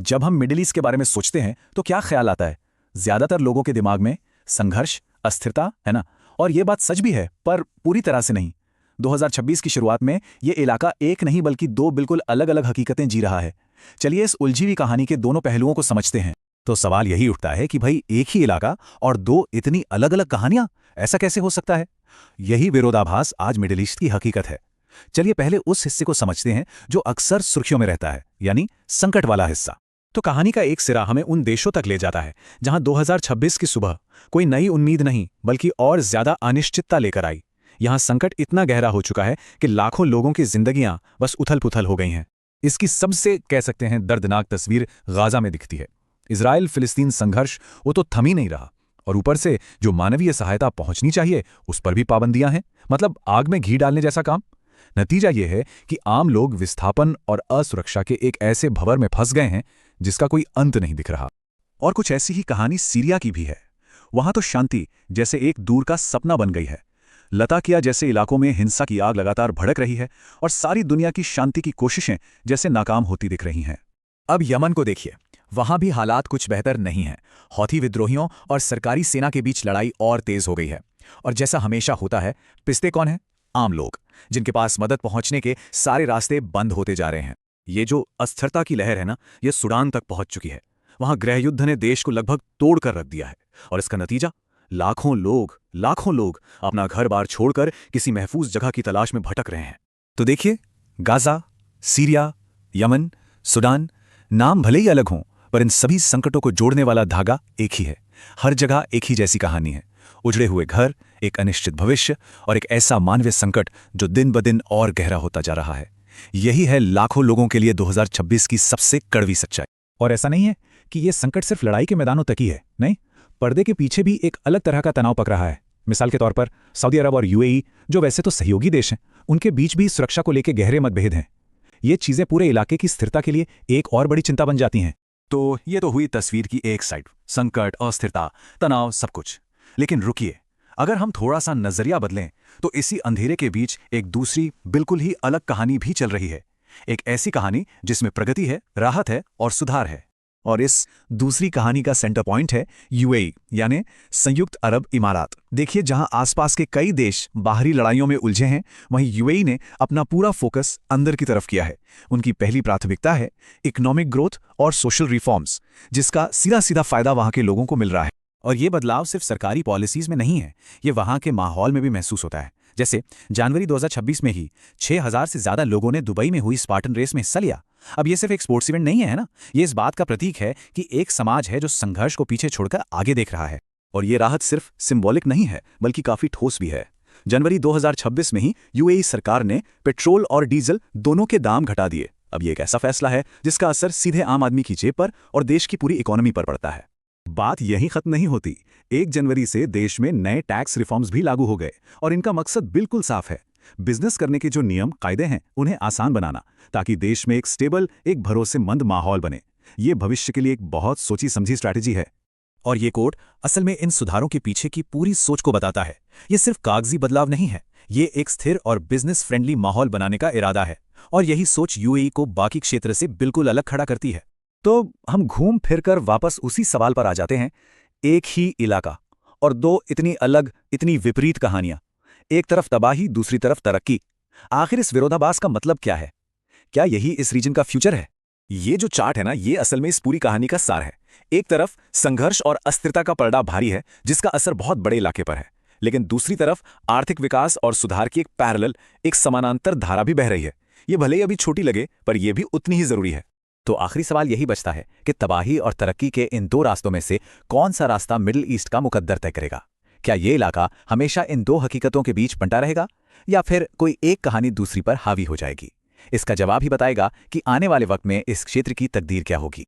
जब हम middle east के बारे में सोचते हैं तो क्या ख्याल आता है? ज्यादातर लोगों के दिमाग में संघर्ष, अस्थिरता, है ना? और ये बात सच भी है, पर पूरी तरह से नहीं। 2026 की शुरुआत में ये इलाका एक नहीं बल्कि दो बिल्कुल अलग अलग हकीकतें जी रहा है। चलिए इस उलझी हुई कहानी के दोनों पहलुओं को समझते हैं। तो सवाल यही उठता है कि भाई एक ही इलाका और दो इतनी अलग अलग कहानियां, ऐसा कैसे हो सकता है? यही विरोधाभास आज मिडिल ईस्ट की हकीकत है। चलिए पहले उस हिस्से को समझते हैं जो अक्सर सुर्खियों में रहता है, यानी संकट वाला हिस्सा। तो कहानी का एक सिरा हमें उन देशों तक ले जाता है जहां 2026 की सुबह कोई नई उम्मीद नहीं बल्कि और ज्यादा अनिश्चितता लेकर आई। यहां संकट इतना गहरा हो चुका है कि लाखों लोगों की जिंदगियां बस उथल-पुथल हो गई हैं। इसकी सबसे कह सकते हैं दर्दनाक तस्वीर गाजा में दिखती है। इजराइल फिलिस्तीन संघर्ष वो तो थम ही नहीं रहा, और ऊपर से जो मानवीय सहायता पहुंचनी चाहिए उस पर भी पाबंदियां हैं। मतलब आग में घी डालने जैसा काम। नतीजा यह है कि आम लोग विस्थापन और असुरक्षा के एक ऐसे भंवर में फंस गए हैं जिसका कोई अंत नहीं दिख रहा। और कुछ ऐसी ही कहानी सीरिया की भी है। वहां तो शांति जैसे एक दूर का सपना बन गई है। लताकिया जैसे इलाकों में हिंसा की आग लगातार भड़क रही है और सारी दुनिया की शांति की कोशिशें जैसे नाकाम होती दिख रही हैं। अब यमन को देखिए, वहां भी हालात कुछ बेहतर नहीं हैं। हौथी विद्रोहियों और सरकारी सेना के बीच लड़ाई और तेज हो गई है। और जैसा हमेशा होता है, पिसते कौन है? आम लोग, जिनके पास मदद पहुंचने के सारे रास्ते बंद होते जा रहे हैं। ये जो अस्थिरता की लहर है ना, ये सूडान तक पहुंच चुकी है। वहां गृहयुद्ध ने देश को लगभग तोड़ कर रख दिया है। और इसका नतीजा, लाखों लोग अपना घर बार छोड़कर किसी महफूज जगह की तलाश में भटक रहे हैं। तो देखिए, गाजा, सीरिया, यमन, सूडान, नाम भले ही अलग हों, पर इन सभी संकटों को जोड़ने वाला धागा एक ही है। हर जगह एक ही जैसी कहानी है। उजड़े हुए घर, एक अनिश्चित भविष्य और एक ऐसा मानवीय संकट जो दिन ब दिन और गहरा होता जा रहा है। यही है लाखों लोगों के लिए 2026 की सबसे कड़वी सच्चाई। और ऐसा नहीं है कि ये संकट सिर्फ लड़ाई के मैदानों तक ही है, नहीं। पर्दे के पीछे भी एक अलग तरह का तनाव पक रहा है। मिसाल के तौर पर सऊदी अरब और यूएई, जो वैसे तो सहयोगी देश हैं, उनके बीच भी सुरक्षा को लेकर गहरे मतभेद हैं। ये चीजें पूरे इलाके की स्थिरता के लिए एक और बड़ी चिंता बन जाती हैं। तो ये तो हुई तस्वीर की एक साइड, संकट, अस्थिरता, तनाव, सब कुछ। लेकिन रुकिए, अगर हम थोड़ा सा नजरिया बदलें तो इसी अंधेरे के बीच एक दूसरी बिल्कुल ही अलग कहानी भी चल रही है। एक ऐसी कहानी जिसमें प्रगति है, राहत है और सुधार है। और इस दूसरी कहानी का सेंटर पॉइंट है यूएई, यानी संयुक्त अरब इमारात। देखिए, जहां आसपास के कई देश बाहरी लड़ाइयों में उलझे हैं, वहीं यूएई ने अपना पूरा फोकस अंदर की तरफ किया है। उनकी पहली प्राथमिकता है इकोनॉमिक ग्रोथ और सोशल रिफॉर्म्स, जिसका सीधा सीधा फायदा वहां के लोगों को मिल रहा है। और ये बदलाव सिर्फ सरकारी पॉलिसीज में नहीं है, ये वहां के माहौल में भी महसूस होता है। जैसे जनवरी 2026 में ही 6000 से ज्यादा लोगों ने दुबई में हुई स्पार्टन रेस में हिस्सा लिया। अब ये सिर्फ एक स्पोर्ट्स इवेंट नहीं है ना, ये इस बात का प्रतीक है कि एक समाज है जो संघर्ष को पीछे छोड़कर आगे देख रहा है। और ये राहत सिर्फ सिंबॉलिक नहीं है, बल्कि काफी ठोस भी है। जनवरी 2026 में ही यूएई सरकार ने पेट्रोल और डीजल दोनों के दाम घटा दिए। अब ये एक ऐसा फैसला है जिसका असर सीधे आम आदमी की जेब पर और देश की पूरी इकोनॉमी पर पड़ता है। बात यहीं खत्म नहीं होती। 1 जनवरी से देश में नए टैक्स रिफॉर्म्स भी लागू हो गए और इनका मकसद बिल्कुल साफ है। बिजनेस करने के जो नियम कायदे हैं उन्हें आसान बनाना, ताकि देश में एक स्टेबल, एक भरोसेमंद माहौल बने। ये भविष्य के लिए एक बहुत सोची समझी स्ट्रैटेजी है। और ये कोड असल में इन सुधारों के पीछे की पूरी सोच को बताता है। ये सिर्फ कागजी बदलाव नहीं है, ये एक स्थिर और बिजनेस फ्रेंडली माहौल बनाने का इरादा है। और यही सोच यूएई को बाकी क्षेत्र से बिल्कुल अलग खड़ा करती है। तो हम घूम फिरकर वापस उसी सवाल पर आ जाते हैं। एक ही इलाका और दो इतनी अलग, इतनी विपरीत कहानियां। एक तरफ तबाही, दूसरी तरफ तरक्की। आखिर इस विरोधाभास का मतलब क्या है? क्या यही इस रीजन का फ्यूचर है? ये जो चार्ट है ना, ये असल में इस पूरी कहानी का सार है। एक तरफ संघर्ष और अस्थिरता का पलड़ा भारी है, जिसका असर बहुत बड़े इलाके पर है। लेकिन दूसरी तरफ आर्थिक विकास और सुधार की एक पैरेलल, एक समानांतर धारा भी बह रही है। ये भले ही अभी छोटी लगे, पर यह भी उतनी ही जरूरी है। तो आखिरी सवाल यही बचता है कि तबाही और तरक्की के इन दो रास्तों में से कौन सा रास्ता मिडिल ईस्ट का मुकद्दर तय करेगा? क्या ये इलाका हमेशा इन दो हकीकतों के बीच बंटा रहेगा, या फिर कोई एक कहानी दूसरी पर हावी हो जाएगी? इसका जवाब ही बताएगा कि आने वाले वक्त में इस क्षेत्र की तकदीर क्या होगी।